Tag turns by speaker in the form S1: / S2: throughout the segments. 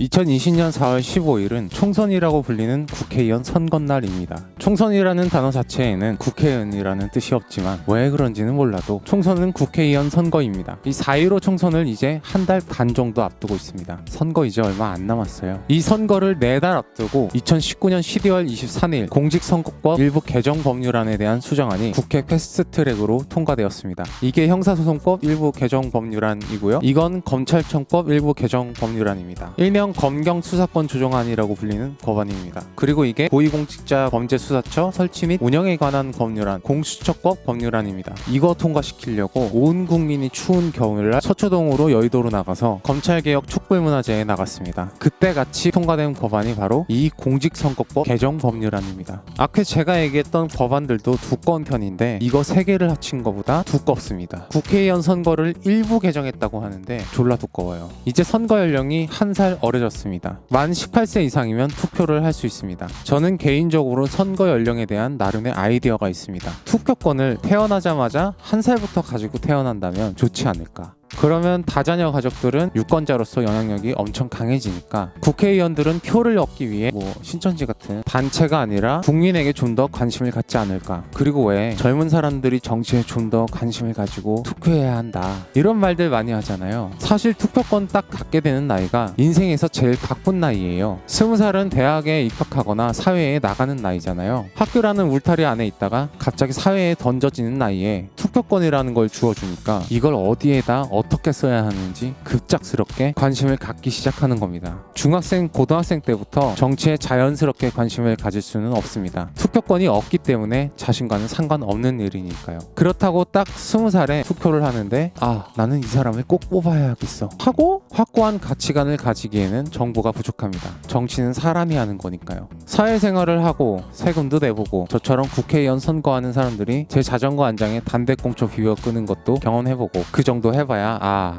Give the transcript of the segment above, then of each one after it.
S1: 2020년 4월 15일은 총선이라고 불리는 국회의원 선거날입니다. 총선이라는 단어 자체에는 국회의원이라는 뜻이 없지만 왜 그런지는 몰라도 총선은 국회의원 선거입니다. 이 4.15 총선을 이제 한 달 반 정도 앞두고 있습니다. 선거 이제 얼마 안 남았어요. 이 선거를 4달 앞두고 2019년 12월 23일 공직선거법 일부 개정 법률안에 대한 수정안이 국회 패스트트랙으로 통과되었습니다. 이게 형사소송법 일부 개정 법률안이고요. 이건 검찰청법 일부 개정 법률안입니다. 일명 검경수사권 조정안이라고 불리는 법안입니다. 그리고 이게 고위공직자 범죄수사처 설치 및 운영에 관한 법률안 공수처법 법률안입니다. 이거 통과시키려고 온 국민이 추운 겨울날 서초동으로 여의도로 나가서 검찰개혁 촛불문화제에 나갔습니다. 그때 같이 통과된 법안이 바로 이 공직선거법 개정 법률안입니다. 아까 제가 얘기했던 법안들도 두꺼운 편인데 이거 3개를 합친 것보다 두껍습니다. 국회의원 선거를 일부 개정했다고 하는데 졸라 두꺼워요. 이제 선거 연령이 1살 어려졌습니다. 만 18세 이상이면 투표를 할 수 있습니다. 저는 개인적으로 선거 연령에 대한 나름의 아이디어가 있습니다. 투표권을 태어나자마자 1살부터 가지고 태어난다면 좋지 않을까. 그러면 다자녀 가족들은 유권자로서 영향력이 엄청 강해지니까 국회의원들은 표를 얻기 위해 신천지 같은 단체가 아니라 국민에게 좀 더 관심을 갖지 않을까. 그리고 왜 젊은 사람들이 정치에 좀 더 관심을 가지고 투표해야 한다 이런 말들 많이 하잖아요. 사실 투표권 딱 갖게 되는 나이가 인생에서 제일 바쁜 나이예요. 20살은 대학에 입학하거나 사회에 나가는 나이잖아요. 학교라는 울타리 안에 있다가 갑자기 사회에 던져지는 나이에 투표권이라는 걸 주어주니까 이걸 어디에다 어떻게 써야 하는지 급작스럽게 관심을 갖기 시작하는 겁니다. 중학생, 고등학생 때부터 정치에 자연스럽게 관심을 가질 수는 없습니다. 투표권이 없기 때문에 자신과는 상관없는 일이니까요. 그렇다고 딱 20살에 투표를 하는데 나는 이 사람을 꼭 뽑아야겠어 하고 확고한 가치관을 가지기에는 정보가 부족합니다. 정치는 사람이 하는 거니까요. 사회생활을 하고 세금도 내보고 저처럼 국회의원 선거하는 사람들이 제 자전거 안장에 담배꽁초 비워 끄는 것도 경험해보고 그 정도 해봐야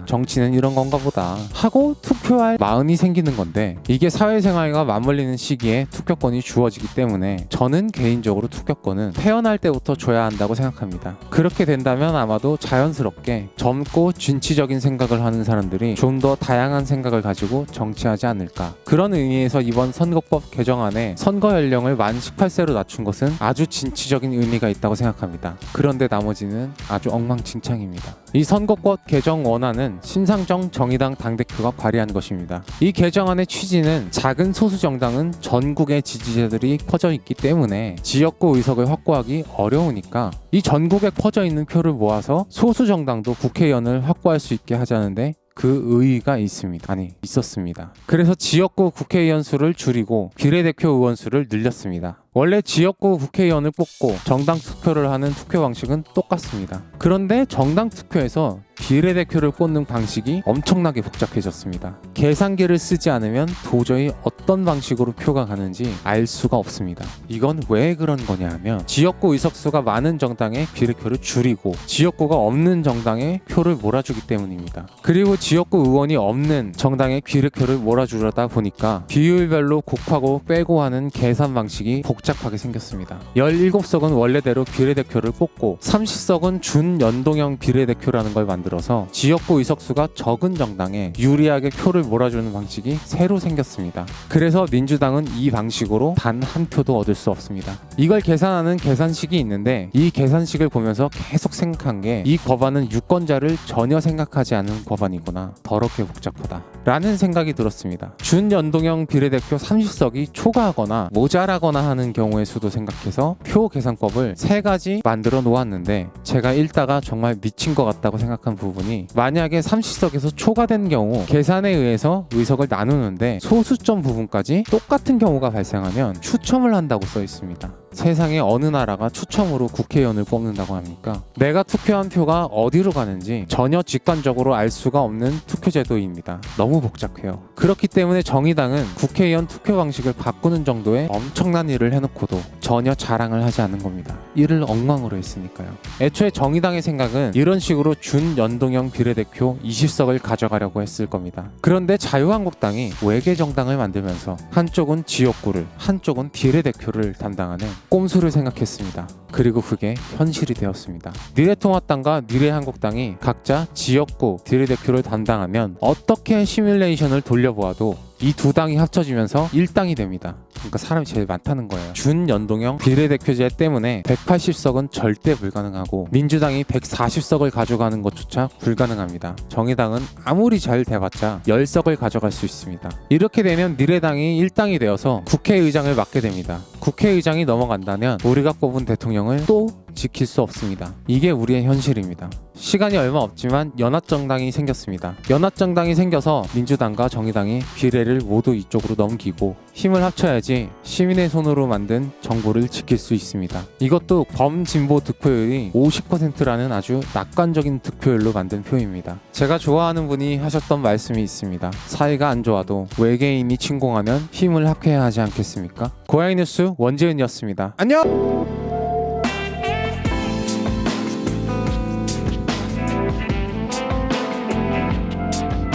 S1: 정치는 이런 건가 보다 하고 투표할 마음이 생기는 건데 이게 사회생활과 맞물리는 시기에 투표권이 주어지기 때문에 저는 개인적으로 투표권은 태어날 때부터 줘야 한다고 생각합니다. 그렇게 된다면 아마도 자연스럽게 젊고 진취적인 생각을 하는 사람들이 좀 더 다양한 생각을 가지고 정치하지 않을까. 그런 의미에서 이번 선거법 개정안에 선거 연령을 만 18세로 낮춘 것은 아주 진취적인 의미가 있다고 생각합니다. 그런데 나머지는 아주 엉망진창입니다. 이 선거법 개정 원안은 심상정 정의당 당대표가 발의한 것입니다. 이 개정안의 취지는 작은 소수 정당은 전국의 지지자들이 퍼져 있기 때문에 지역구 의석을 확보하기 어려우니까 이 전국에 퍼져 있는 표를 모아서 소수 정당도 국회의원을 확보할 수 있게 하자는데 그 의의가 있었습니다. 그래서 지역구 국회의원 수를 줄이고 비례대표 의원 수를 늘렸습니다. 원래 지역구 국회의원을 뽑고 정당 투표를 하는 투표 방식은 똑같습니다. 그런데 정당 투표에서 비례대표를 뽑는 방식이 엄청나게 복잡해졌습니다. 계산기를 쓰지 않으면 도저히 어떤 방식으로 표가 가는지 알 수가 없습니다. 이건 왜 그런 거냐 하면 지역구 의석수가 많은 정당의 비례표를 줄이고 지역구가 없는 정당의 표를 몰아주기 때문입니다. 그리고 지역구 의원이 없는 정당의 비례표를 몰아주려다 보니까 비율별로 곱하고 빼고 하는 계산 방식이 복잡하게 생겼습니다. 17석은 원래대로 비례대표를 뽑고 30석은 준연동형 비례대표라는 걸 만들어서 지역구 의석수가 적은 정당에 유리하게 표를 몰아주는 방식이 새로 생겼습니다. 그래서 민주당은 이 방식으로 단 한 표도 얻을 수 없습니다. 이걸 계산하는 계산식이 있는데 이 계산식을 보면서 계속 생각한 게 이 법안은 유권자를 전혀 생각하지 않은 법안이구나. 더럽게 복잡하다 라는 생각이 들었습니다. 준연동형 비례대표 30석이 초과하거나 모자라거나 하는 경우의 수도 생각해서 표 계산법을 3가지 만들어 놓았는데 제가 읽다가 정말 미친 것 같다고 생각한 부분이 만약에 30석에서 초과된 경우 계산에 의해서 의석을 나누는데 소수점 부분까지 똑같은 경우가 발생하면 추첨을 한다고 써 있습니다. 세상에 어느 나라가 추첨으로 국회의원을 뽑는다고 합니까? 내가 투표한 표가 어디로 가는지 전혀 직관적으로 알 수가 없는 투표제도입니다. 너무 복잡해요. 그렇기 때문에 정의당은 국회의원 투표 방식을 바꾸는 정도의 엄청난 일을 해놓고도 전혀 자랑을 하지 않는 겁니다. 이를 엉망으로 했으니까요. 애초에 정의당의 생각은 이런 식으로 준연동형 비례대표 20석을 가져가려고 했을 겁니다. 그런데 자유한국당이 외계 정당을 만들면서 한쪽은 지역구를 한쪽은 비례대표를 담당하는 꼼수를 생각했습니다. 그리고 그게 현실이 되었습니다. 미래통합당과 미래한국당이 각자 지역구 비례대표를 담당하면 어떻게 시뮬레이션을 돌려보아도 이 두 당이 합쳐지면서 1당이 됩니다. 그러니까 사람이 제일 많다는 거예요. 준연동형 비례대표제 때문에 180석은 절대 불가능하고 민주당이 140석을 가져가는 것조차 불가능합니다. 정의당은 아무리 잘 돼봤자 10석을 가져갈 수 있습니다. 이렇게 되면 미래당이 1당이 되어서 국회의장을 맡게 됩니다. 국회의장이 넘어간다면 우리가 뽑은 대통령을 또 지킬 수 없습니다. 이게 우리의 현실입니다. 시간이 얼마 없지만 연합정당이 생겼습니다. 연합정당이 생겨서 민주당과 정의당이 비례를 모두 이쪽으로 넘기고 힘을 합쳐야지 시민의 손으로 만든 정부를 지킬 수 있습니다. 이것도 범진보 득표율이 50%라는 아주 낙관적인 득표율로 만든 표입니다. 제가 좋아하는 분이 하셨던 말씀이 있습니다. 사이가 안 좋아도 외계인이 침공하면 힘을 합해야 하지 않겠습니까? 고양이 뉴스 원재은이었습니다. 안녕!